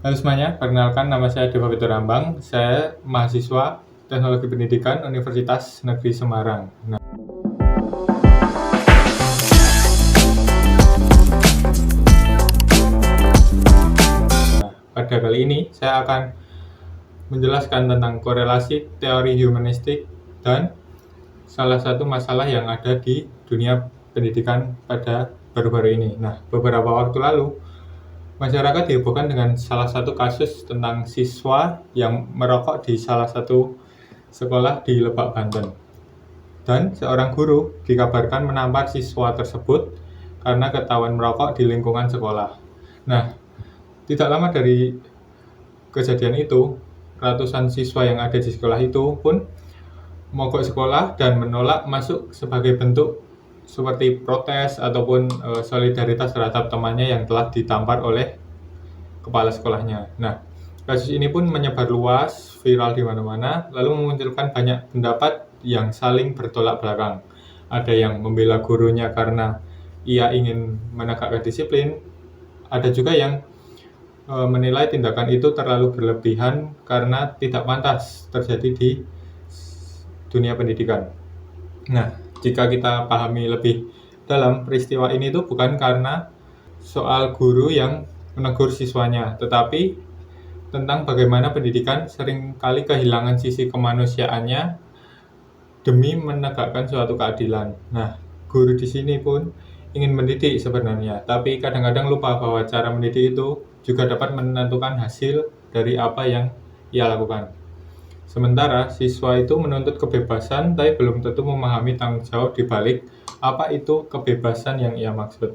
Halo semuanya, perkenalkan nama saya Deva Fiturambang. Saya mahasiswa Teknologi Pendidikan Universitas Negeri Semarang. Pada kali ini saya akan menjelaskan tentang korelasi teori humanistik dan salah satu masalah yang ada di dunia pendidikan pada baru-baru ini. Beberapa waktu lalu, masyarakat dihebohkan dengan salah satu kasus tentang siswa yang merokok di salah satu sekolah di Lebak, Banten. Dan seorang guru dikabarkan menampar siswa tersebut karena ketahuan merokok di lingkungan sekolah. Tidak lama dari kejadian itu, ratusan siswa yang ada di sekolah itu pun mogok sekolah dan menolak masuk sebagai bentuk seperti protes ataupun solidaritas terhadap temannya yang telah ditampar oleh kepala sekolahnya. Kasus ini pun menyebar luas, viral di mana-mana, lalu memunculkan banyak pendapat yang saling bertolak belakang. Ada yang membela gurunya karena ia ingin menegakkan disiplin, ada juga yang menilai tindakan itu terlalu berlebihan karena tidak pantas terjadi di dunia pendidikan. Jika kita pahami lebih dalam, peristiwa ini itu bukan karena soal guru yang menegur siswanya, tetapi tentang bagaimana pendidikan seringkali kehilangan sisi kemanusiaannya demi menegakkan suatu keadilan. Guru di sini pun ingin mendidik sebenarnya, tapi kadang-kadang lupa bahwa cara mendidik itu juga dapat menentukan hasil dari apa yang ia lakukan. Sementara siswa itu menuntut kebebasan, tapi belum tentu memahami tanggung jawab di balik apa itu kebebasan yang ia maksud.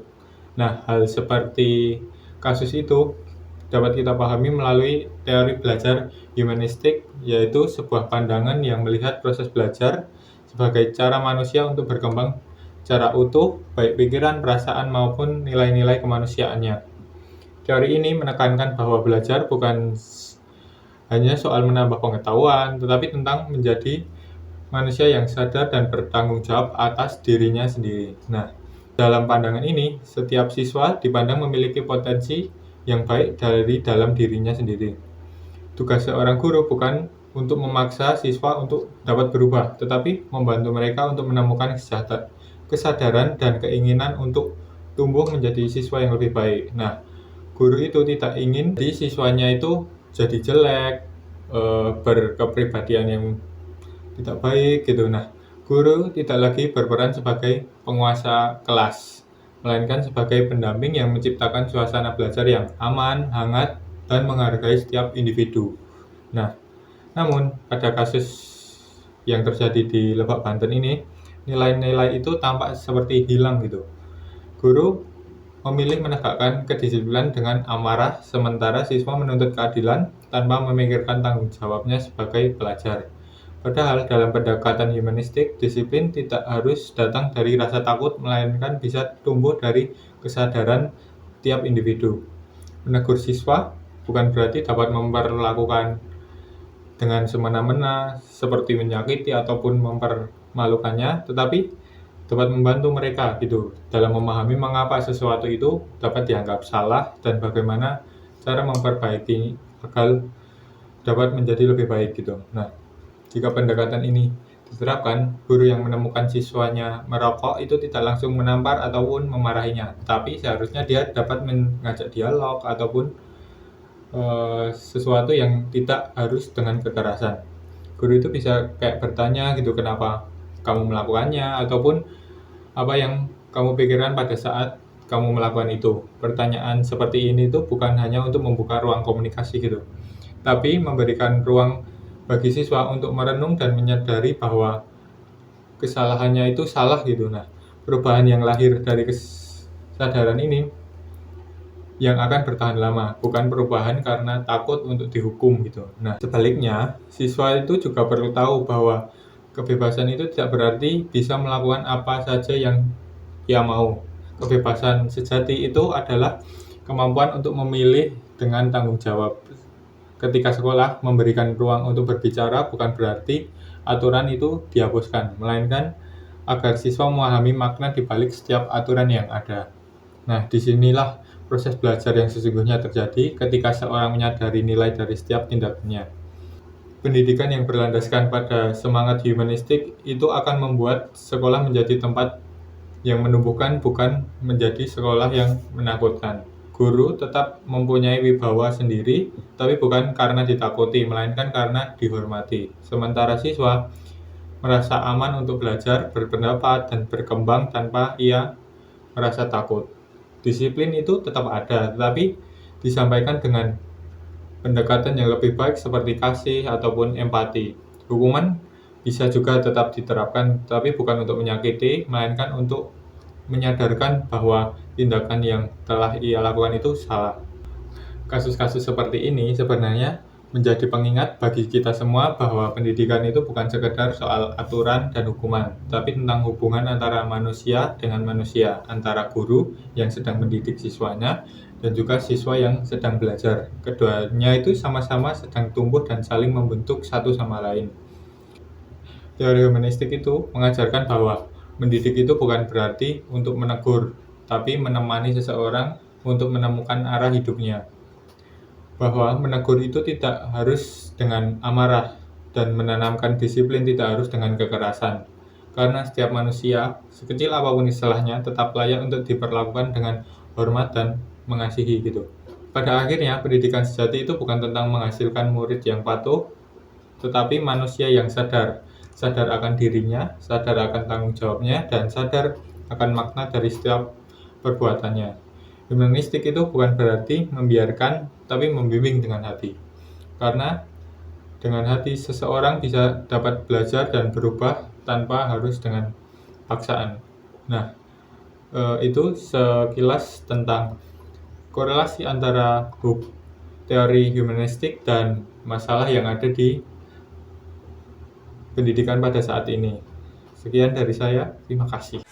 Hal seperti kasus itu dapat kita pahami melalui teori belajar humanistik, yaitu sebuah pandangan yang melihat proses belajar sebagai cara manusia untuk berkembang secara utuh, baik pikiran, perasaan, maupun nilai-nilai kemanusiaannya. Teori ini menekankan bahwa belajar bukan hanya soal menambah pengetahuan, tetapi tentang menjadi manusia yang sadar dan bertanggung jawab atas dirinya sendiri. Dalam pandangan ini, setiap siswa dipandang memiliki potensi yang baik dari dalam dirinya sendiri. Tugas seorang guru bukan untuk memaksa siswa untuk dapat berubah, tetapi membantu mereka untuk menemukan kesadaran dan keinginan untuk tumbuh menjadi siswa yang lebih baik. Guru itu tidak ingin di siswanya itu jadi jelek, berkepribadian yang tidak baik gitu. Guru tidak lagi berperan sebagai penguasa kelas, melainkan sebagai pendamping yang menciptakan suasana belajar yang aman, hangat, dan menghargai setiap individu. Namun pada kasus yang terjadi di Lebak, Banten ini, nilai-nilai itu tampak seperti hilang gitu. Guru memilih menegakkan kedisiplinan dengan amarah, sementara siswa menuntut keadilan tanpa memikirkan tanggung jawabnya sebagai pelajar. Padahal dalam pendekatan humanistik, disiplin tidak harus datang dari rasa takut, melainkan bisa tumbuh dari kesadaran tiap individu. Menegur siswa bukan berarti dapat memperlakukan dengan semena-mena, seperti menyakiti ataupun mempermalukannya, tetapi dapat membantu mereka gitu dalam memahami mengapa sesuatu itu dapat dianggap salah dan bagaimana cara memperbaiki agar dapat menjadi lebih baik gitu. Jika pendekatan ini diterapkan, guru yang menemukan siswanya merokok itu tidak langsung menampar ataupun memarahinya, tapi seharusnya dia dapat mengajak dialog ataupun sesuatu yang tidak harus dengan kekerasan. Guru itu bisa kayak bertanya gitu, kenapa kamu melakukannya, ataupun apa yang kamu pikirkan pada saat kamu melakukan itu. Pertanyaan seperti ini tuh bukan hanya untuk membuka ruang komunikasi gitu, tapi memberikan ruang bagi siswa untuk merenung dan menyadari bahwa kesalahannya itu salah gitu. Perubahan yang lahir dari kesadaran ini yang akan bertahan lama, bukan perubahan karena takut untuk dihukum gitu. Sebaliknya, siswa itu juga perlu tahu bahwa kebebasan itu tidak berarti bisa melakukan apa saja yang ia mau. Kebebasan sejati itu adalah kemampuan untuk memilih dengan tanggung jawab. Ketika sekolah memberikan ruang untuk berbicara, bukan berarti aturan itu dihapuskan, melainkan agar siswa memahami makna di balik setiap aturan yang ada. Disinilah proses belajar yang sesungguhnya terjadi ketika seorang menyadari nilai dari setiap tindakannya. Pendidikan yang berlandaskan pada semangat humanistik itu akan membuat sekolah menjadi tempat yang menumbuhkan, bukan menjadi sekolah yang menakutkan. Guru tetap mempunyai wibawa sendiri, tapi bukan karena ditakuti, melainkan karena dihormati. Sementara siswa merasa aman untuk belajar, berpendapat, dan berkembang tanpa ia merasa takut. Disiplin itu tetap ada, tetapi disampaikan dengan pendekatan yang lebih baik seperti kasih ataupun empati. Hukuman bisa juga tetap diterapkan, tapi bukan untuk menyakiti, melainkan untuk menyadarkan bahwa tindakan yang telah ia lakukan itu salah. Kasus-kasus seperti ini sebenarnya menjadi pengingat bagi kita semua bahwa pendidikan itu bukan sekedar soal aturan dan hukuman, tapi tentang hubungan antara manusia dengan manusia, antara guru yang sedang mendidik siswanya dan juga siswa yang sedang belajar. Keduanya itu sama-sama sedang tumbuh dan saling membentuk satu sama lain. Teori humanistik itu mengajarkan bahwa mendidik itu bukan berarti untuk menegur, tapi menemani seseorang untuk menemukan arah hidupnya. Bahwa menegur itu tidak harus dengan amarah dan menanamkan disiplin tidak harus dengan kekerasan. Karena setiap manusia, sekecil apapun istilahnya, tetap layak untuk diperlakukan dengan hormat dan mengasihi gitu. Pada akhirnya, pendidikan sejati itu bukan tentang menghasilkan murid yang patuh, tetapi manusia yang sadar. Sadar akan dirinya, sadar akan tanggung jawabnya, dan sadar akan makna dari setiap perbuatannya. Humanistik itu bukan berarti membiarkan, tapi membimbing dengan hati. Karena dengan hati seseorang bisa dapat belajar dan berubah tanpa harus dengan paksaan. Nah, itu sekilas tentang korelasi antara teori humanistik dan masalah yang ada di pendidikan pada saat ini. Sekian dari saya, terima kasih.